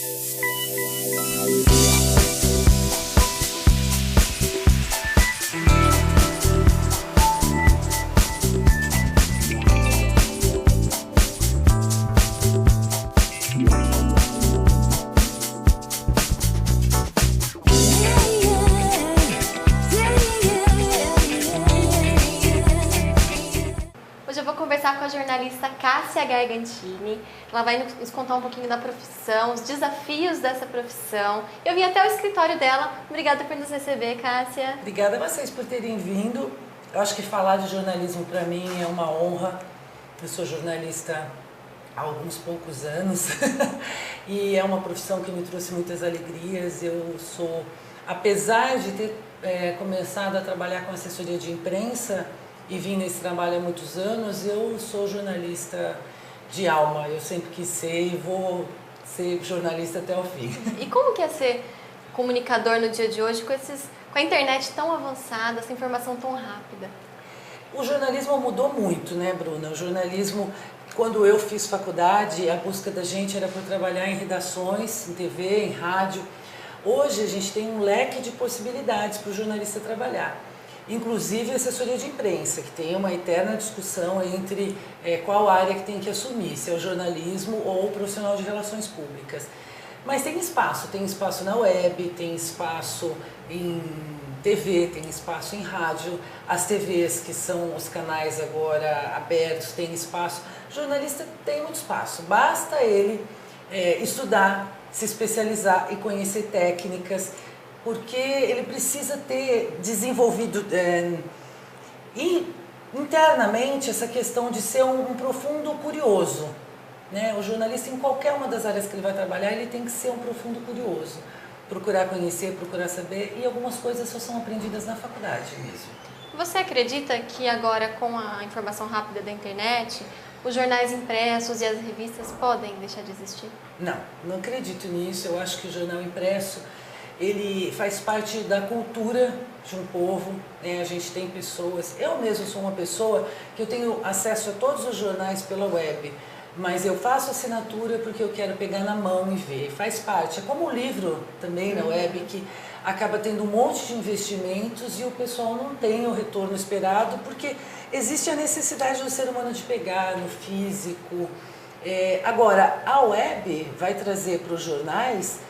Hoje eu vou conversar com a jornalista Cássia Gargantini. Ela vai nos contar um pouquinho da profissão, os desafios dessa profissão. Eu vim até o escritório dela. Obrigada por nos receber, Cássia. Obrigada a vocês por terem vindo. Eu acho que falar de jornalismo para mim é uma honra. Eu sou jornalista há alguns poucos anos e é uma profissão que me trouxe muitas alegrias. Eu sou, apesar de ter começado a trabalhar com assessoria de imprensa, e vim nesse trabalho há muitos anos, eu sou jornalista de alma. Eu sempre quis ser e vou ser jornalista até o fim. E como que é ser comunicador no dia de hoje com a internet tão avançada, essa informação tão rápida? O jornalismo mudou muito, né, Bruna? O jornalismo, quando eu fiz faculdade, a busca da gente era por trabalhar em redações, em TV, em rádio. Hoje a gente tem um leque de possibilidades para o jornalista trabalhar. Inclusive a assessoria de imprensa, que tem uma eterna discussão entre qual área que tem que assumir, se é o jornalismo ou o profissional de relações públicas. Mas tem espaço na web, tem espaço em TV, tem espaço em rádio, as TVs, que são os canais agora abertos, tem espaço. O jornalista tem muito espaço, basta ele estudar, se especializar e conhecer técnicas, porque ele precisa ter desenvolvido internamente essa questão de ser um profundo curioso, né? O jornalista, em qualquer uma das áreas que ele vai trabalhar, ele tem que ser um profundo curioso, procurar conhecer, procurar saber, e algumas coisas só são aprendidas na faculdade mesmo. Você acredita que agora, com a informação rápida da internet, os jornais impressos e as revistas podem deixar de existir? Não, não acredito nisso. Eu acho que o jornal impresso, ele faz parte da cultura de um povo, né? A gente tem pessoas, eu mesmo sou uma pessoa que eu tenho acesso a todos os jornais pela web, mas eu faço assinatura porque eu quero pegar na mão e ver, faz parte. É como o livro também na web, que acaba tendo um monte de investimentos e o pessoal não tem o retorno esperado, porque existe a necessidade do ser humano de pegar no físico. Agora, a web vai trazer para os jornais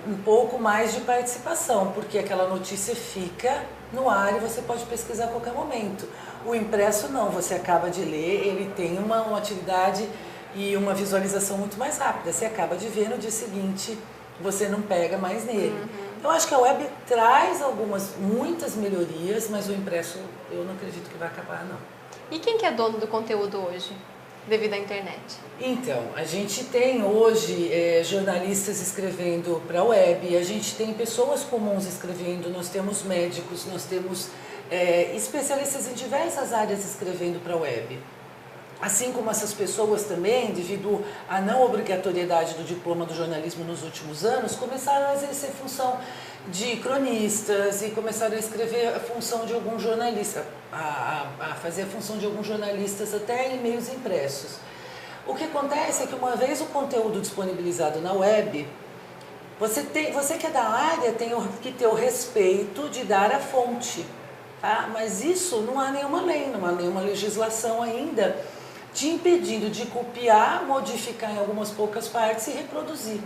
um pouco mais de participação, porque aquela notícia fica no ar e você pode pesquisar a qualquer momento. O impresso não, você acaba de ler, ele tem uma atividade e uma visualização muito mais rápida. Você acaba de ver no dia seguinte, você não pega mais nele. Eu acho que a web traz muitas melhorias, mas o impresso eu não acredito que vai acabar, não. E quem que é dono do conteúdo hoje, devido à internet? Então, a gente tem hoje jornalistas escrevendo para a web, a gente tem pessoas comuns escrevendo, nós temos médicos, nós temos especialistas em diversas áreas escrevendo para a web. Assim como essas pessoas também, devido à não obrigatoriedade do diploma do jornalismo nos últimos anos, começaram a exercer função de cronistas e começaram a escrever a função de alguns jornalistas, a fazer a função de alguns jornalistas até em meios impressos. O que acontece é que uma vez o conteúdo disponibilizado na web, você que é da área tem que ter o respeito de dar a fonte, tá? Mas isso não há nenhuma lei, não há nenhuma legislação ainda te impedindo de copiar, modificar em algumas poucas partes e reproduzir.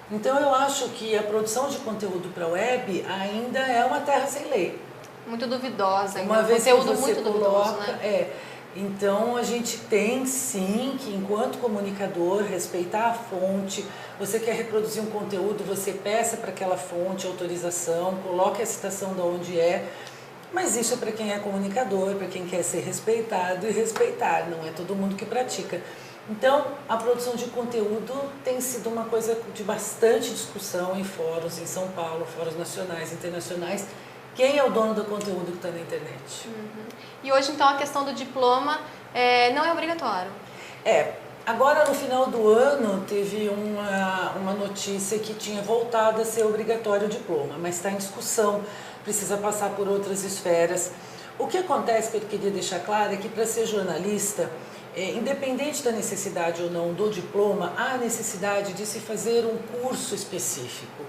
Então eu acho que a produção de conteúdo para a web ainda é uma terra sem lei. Muito duvidosa, ainda. Uma vez que conteúdo você muito duvidoso, coloca, né? Então a gente tem sim que, enquanto comunicador, respeitar a fonte. Você quer reproduzir um conteúdo, você peça para aquela fonte autorização, coloque a citação de onde é. Mas isso é para quem é comunicador, para quem quer ser respeitado e respeitar, não é todo mundo que pratica. Então, a produção de conteúdo tem sido uma coisa de bastante discussão em fóruns em São Paulo, fóruns nacionais, internacionais. Quem é o dono do conteúdo que está na internet? E hoje, então, a questão do diploma não é obrigatório? Agora no final do ano teve uma notícia que tinha voltado a ser obrigatório o diploma, mas está em discussão, precisa passar por outras esferas. O que acontece, que eu queria deixar claro, é que para ser jornalista, independente da necessidade ou não do diploma, há necessidade de se fazer um curso específico.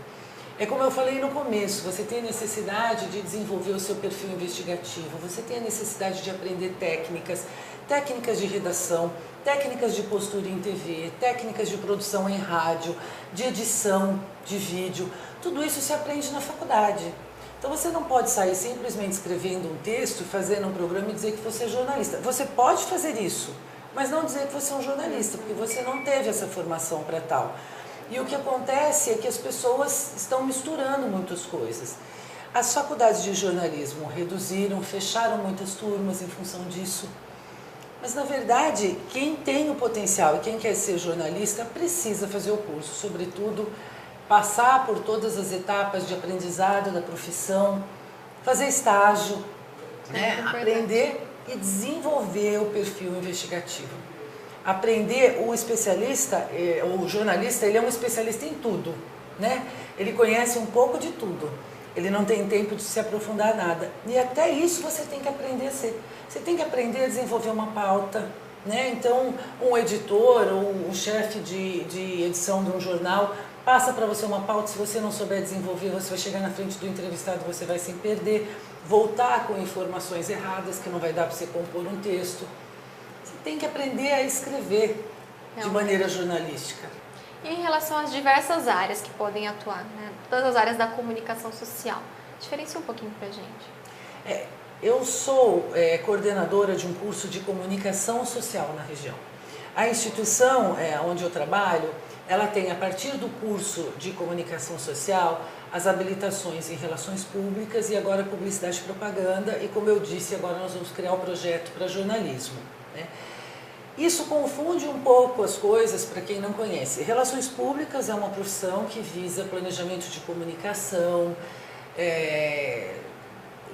É como eu falei no começo, você tem a necessidade de desenvolver o seu perfil investigativo, você tem a necessidade de aprender técnicas de redação, técnicas de postura em TV, técnicas de produção em rádio, de edição de vídeo, tudo isso se aprende na faculdade. Então você não pode sair simplesmente escrevendo um texto, fazendo um programa e dizer que você é jornalista. Você pode fazer isso, mas não dizer que você é um jornalista, porque você não teve essa formação para tal. E o que acontece é que as pessoas estão misturando muitas coisas. As faculdades de jornalismo reduziram, fecharam muitas turmas em função disso. Mas, na verdade, quem tem o potencial e quem quer ser jornalista precisa fazer o curso, sobretudo passar por todas as etapas de aprendizado da profissão, fazer estágio, né? Aprender e desenvolver o perfil investigativo. Aprender, o especialista, o jornalista, ele é um especialista em tudo, né? Ele conhece um pouco de tudo, ele não tem tempo de se aprofundar nada. E até isso você tem que aprender a ser. Você tem que aprender a desenvolver uma pauta, né? Então, um editor ou um chefe de edição de um jornal passa para você uma pauta, se você não souber desenvolver, você vai chegar na frente do entrevistado, você vai se perder, voltar com informações erradas, que não vai dar para você compor um texto. Você tem que aprender a escrever de maneira jornalística. E em relação às diversas áreas que podem atuar, né? Todas as áreas da comunicação social, diferencia um pouquinho para a gente. Eu sou coordenadora de um curso de comunicação social na região. A instituição onde eu trabalho, ela tem, a partir do curso de comunicação social, as habilitações em relações públicas e agora publicidade e propaganda, e como eu disse, agora nós vamos criar um projeto para jornalismo, né? Isso confunde um pouco as coisas para quem não conhece. Relações públicas é uma profissão que visa planejamento de comunicação,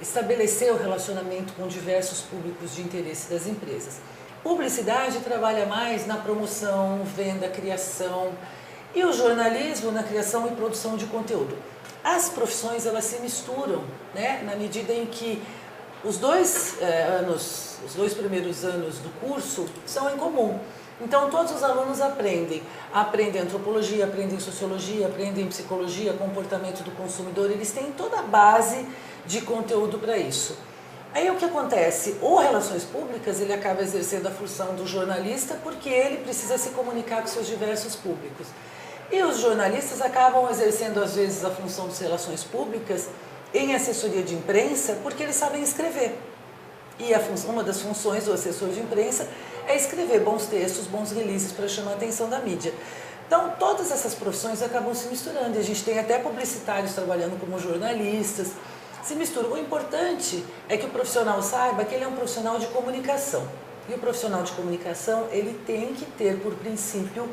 estabelecer o relacionamento com diversos públicos de interesse das empresas. Publicidade trabalha mais na promoção, venda, criação, e o jornalismo na criação e produção de conteúdo. As profissões, elas se misturam, né, na medida em que os dois primeiros anos do curso são em comum. Então todos os alunos aprendem antropologia, aprendem sociologia, aprendem psicologia, comportamento do consumidor, eles têm toda a base de conteúdo para isso. Aí o que acontece? O Relações Públicas, ele acaba exercendo a função do jornalista porque ele precisa se comunicar com seus diversos públicos. E os jornalistas acabam exercendo às vezes a função das relações públicas em assessoria de imprensa porque eles sabem escrever. E uma das funções do assessor de imprensa é escrever bons textos, bons releases para chamar a atenção da mídia. Então, todas essas profissões acabam se misturando. E a gente tem até publicitários trabalhando como jornalistas, se misturam. O importante é que o profissional saiba que ele é um profissional de comunicação. E o profissional de comunicação, ele tem que ter, por princípio,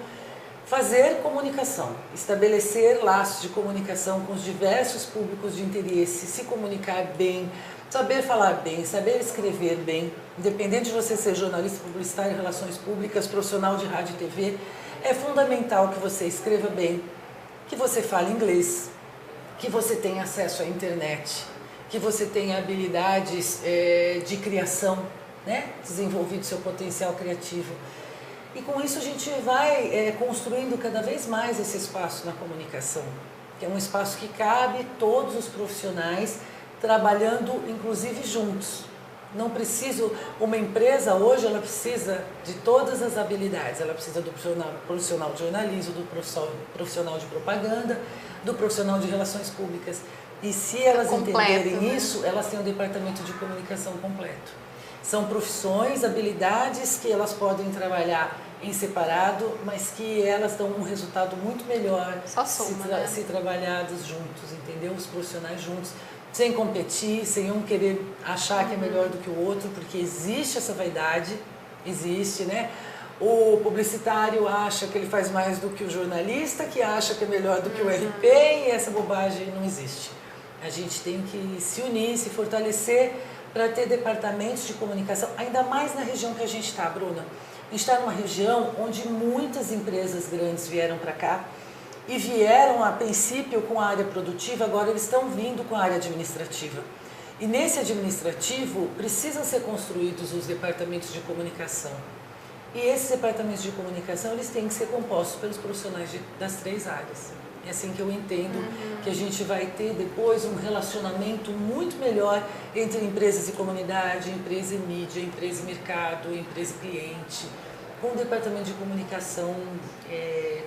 fazer comunicação, estabelecer laços de comunicação com os diversos públicos de interesse, se comunicar bem, saber falar bem, saber escrever bem, independente de você ser jornalista, publicitário, relações públicas, profissional de rádio e TV, é fundamental que você escreva bem, que você fale inglês, que você tenha acesso à internet, que você tenha habilidades de criação, né? Desenvolvido seu potencial criativo. E com isso a gente vai construindo cada vez mais esse espaço na comunicação, que é um espaço que cabe todos os profissionais trabalhando inclusive juntos. Não preciso, uma empresa hoje ela precisa de todas as habilidades, ela precisa do profissional de jornalismo, do profissional de propaganda, do profissional de relações públicas. E se elas entenderem isso, elas têm um departamento de comunicação completo. São profissões, habilidades que elas podem trabalhar em separado, mas que elas dão um resultado muito melhor se trabalhadas juntos, entendeu? Os profissionais juntos, sem competir, sem um querer achar que é melhor do que o outro, porque existe essa vaidade, existe, né? O publicitário acha que ele faz mais do que o jornalista, que acha que é melhor do que o RP, e essa bobagem não existe. A gente tem que se unir, se fortalecer para ter departamentos de comunicação, ainda mais na região que a gente está, Bruna. A gente está numa região onde muitas empresas grandes vieram para cá e vieram a princípio com a área produtiva, agora eles estão vindo com a área administrativa. E nesse administrativo precisam ser construídos os departamentos de comunicação. E esses departamentos de comunicação, eles têm que ser compostos pelos profissionais das 3 áreas. É assim que eu entendo que a gente vai ter depois um relacionamento muito melhor entre empresas e comunidade, empresa e mídia, empresa e mercado, empresa e cliente, com o departamento de comunicação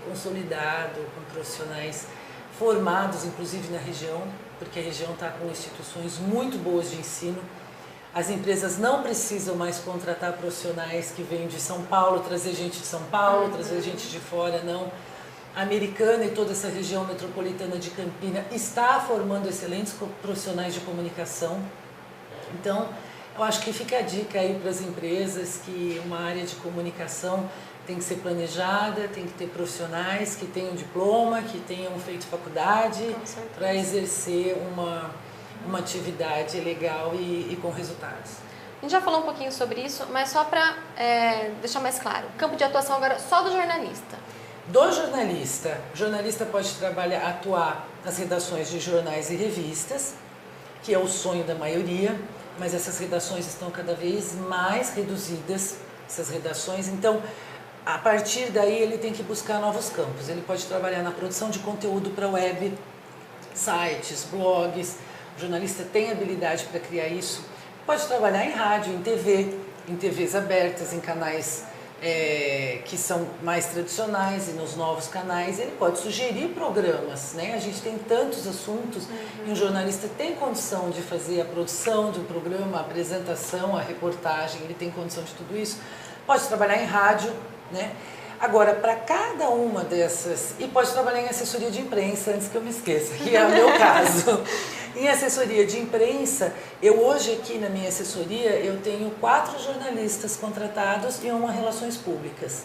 consolidado, com profissionais formados, inclusive na região, porque a região está com instituições muito boas de ensino. As empresas não precisam mais contratar profissionais que vêm de São Paulo, trazer gente de São Paulo, trazer gente de fora, não. A Americana e toda essa região metropolitana de Campinas está formando excelentes profissionais de comunicação. Então, eu acho que fica a dica aí para as empresas que uma área de comunicação tem que ser planejada, tem que ter profissionais que tenham diploma, que tenham feito faculdade para exercer uma atividade legal e com resultados. A gente já falou um pouquinho sobre isso, mas só para deixar mais claro, o campo de atuação agora é só do jornalista. Do jornalista, o jornalista pode atuar nas redações de jornais e revistas, que é o sonho da maioria, mas essas redações estão cada vez mais reduzidas, essas redações, então a partir daí ele tem que buscar novos campos. Ele pode trabalhar na produção de conteúdo para web, sites, blogs. O jornalista tem habilidade para criar isso. Pode trabalhar em rádio, em TVs abertas, em canais que são mais tradicionais e nos novos canais. Ele pode sugerir programas, né? A gente tem tantos assuntos e um jornalista tem condição de fazer a produção do programa, a apresentação, a reportagem, ele tem condição de tudo isso. Pode trabalhar em rádio, né? Agora, para cada uma dessas, e pode trabalhar em assessoria de imprensa, antes que eu me esqueça, que é o meu caso. Em assessoria de imprensa, eu hoje aqui na minha assessoria, eu tenho 4 jornalistas contratados e uma relações públicas.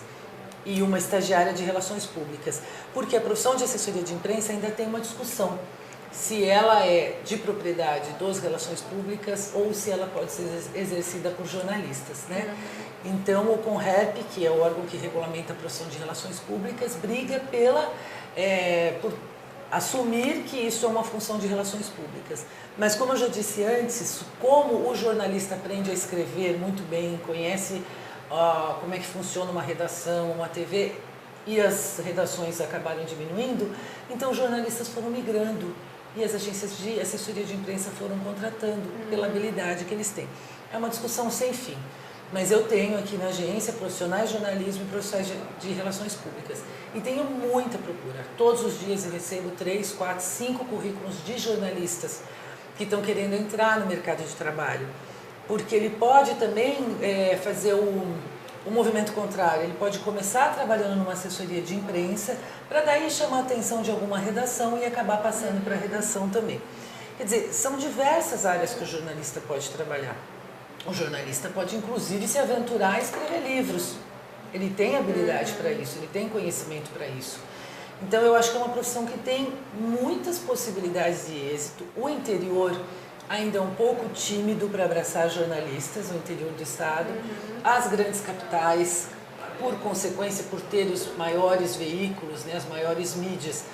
E uma estagiária de relações públicas. Porque a profissão de assessoria de imprensa ainda tem uma discussão. Se ela é de propriedade dos relações públicas ou se ela pode ser exercida por jornalistas, né? Então, o CONREP, que é o órgão que regulamenta a profissão de relações públicas, briga por assumir que isso é uma função de relações públicas. Mas, como eu já disse antes, como o jornalista aprende a escrever muito bem, conhece como é que funciona uma redação, uma TV, e as redações acabaram diminuindo, então os jornalistas foram migrando e as agências de assessoria de imprensa foram contratando pela habilidade que eles têm. É uma discussão sem fim. Mas eu tenho aqui na agência profissionais de jornalismo e profissionais de relações públicas. E tenho muita procura. Todos os dias eu recebo 3, 4, 5 currículos de jornalistas que estão querendo entrar no mercado de trabalho. Porque ele pode também fazer o movimento contrário. Ele pode começar trabalhando numa assessoria de imprensa para daí chamar a atenção de alguma redação e acabar passando para a redação também. Quer dizer, são diversas áreas que o jornalista pode trabalhar. O jornalista pode, inclusive, se aventurar a escrever livros. Ele tem habilidade para isso, ele tem conhecimento para isso. Então, eu acho que é uma profissão que tem muitas possibilidades de êxito. O interior ainda é um pouco tímido para abraçar jornalistas, o interior do estado. As grandes capitais, por consequência, por ter os maiores veículos, né, as maiores mídias,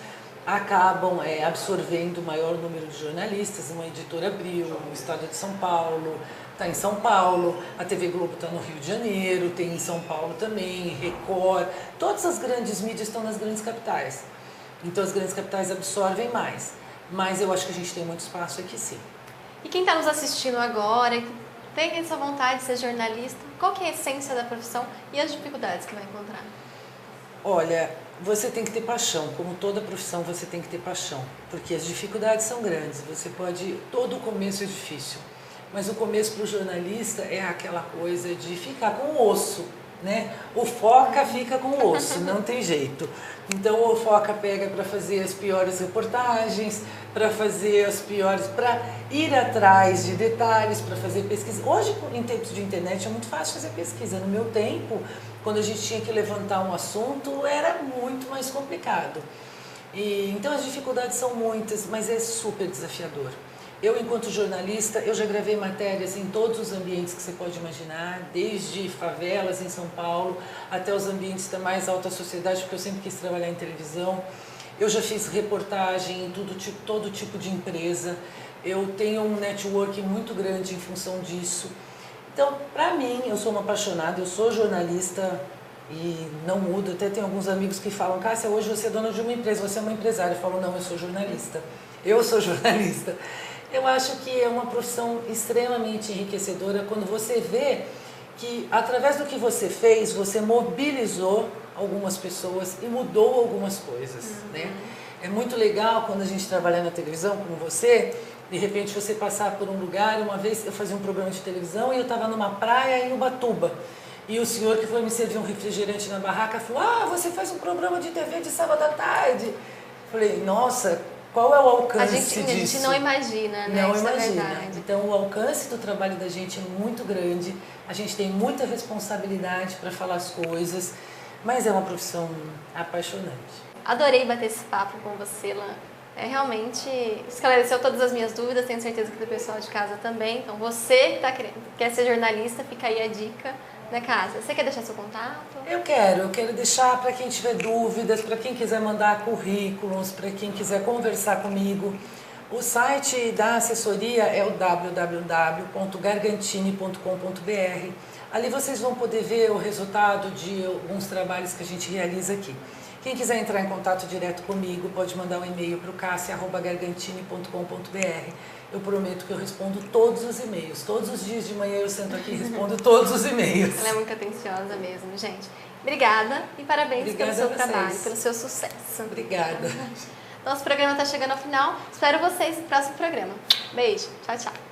acabam absorvendo o maior número de jornalistas. Uma editora Abril, o Estado de São Paulo, está em São Paulo, a TV Globo está no Rio de Janeiro, tem em São Paulo também, Record, todas as grandes mídias estão nas grandes capitais. Então as grandes capitais absorvem mais, mas eu acho que a gente tem muito espaço aqui sim. E quem está nos assistindo agora, que tem essa vontade de ser jornalista, qual que é a essência da profissão e as dificuldades que vai encontrar? Olha, você tem que ter paixão, como toda profissão você tem que ter paixão, porque as dificuldades são grandes, todo o começo é difícil. Mas o começo para o jornalista é aquela coisa de ficar com o osso, né? O foca fica com o osso, não tem jeito. Então o foca pega para fazer as piores reportagens, para ir atrás de detalhes, para fazer pesquisa. Hoje, em tempos de internet, é muito fácil fazer pesquisa. No meu tempo, quando a gente tinha que levantar um assunto, era muito mais complicado. Então as dificuldades são muitas, mas é super desafiador. Eu, enquanto jornalista, eu já gravei matérias em todos os ambientes que você pode imaginar, desde favelas em São Paulo até os ambientes da mais alta sociedade, porque eu sempre quis trabalhar em televisão. Eu já fiz reportagem em todo tipo de empresa. Eu tenho um network muito grande em função disso. Então, para mim, eu sou uma apaixonada, eu sou jornalista e não muda. Até tem alguns amigos que falam, Cássia, hoje você é dona de uma empresa, você é uma empresária. Eu falo, não, eu sou jornalista. Eu sou jornalista. Eu acho que é uma profissão extremamente enriquecedora quando você vê que, através do que você fez, você mobilizou algumas pessoas e mudou algumas coisas, né? É muito legal quando a gente trabalha na televisão, como você, de repente você passar por um lugar. Uma vez eu fazia um programa de televisão e eu estava numa praia em Ubatuba. E o senhor que foi me servir um refrigerante na barraca falou, ah, você faz um programa de TV de sábado à tarde. Falei, nossa, qual é o alcance disso? A gente não imagina, né? Não Isso imagina. É verdade. Então o alcance do trabalho da gente é muito grande, a gente tem muita responsabilidade para falar as coisas, mas é uma profissão apaixonante. Adorei bater esse papo com você, Lan. Realmente esclareceu todas as minhas dúvidas, tenho certeza que do pessoal de casa também. Então você que quer ser jornalista, fica aí a dica, né, Cássia? Você quer deixar seu contato? Eu quero deixar para quem tiver dúvidas, para quem quiser mandar currículos, para quem quiser conversar comigo. O site da assessoria é o www.gargantini.com.br. Ali vocês vão poder ver o resultado de alguns trabalhos que a gente realiza aqui. Quem quiser entrar em contato direto comigo, pode mandar um e-mail para o cassia@gargantini.com.br. Eu prometo que eu respondo todos os e-mails. Todos os dias de manhã eu sento aqui e respondo todos os e-mails. Ela é muito atenciosa mesmo, gente. Obrigada e parabéns pelo seu trabalho, pelo seu sucesso. Obrigada. Nosso programa está chegando ao final. Espero vocês no próximo programa. Beijo. Tchau, tchau.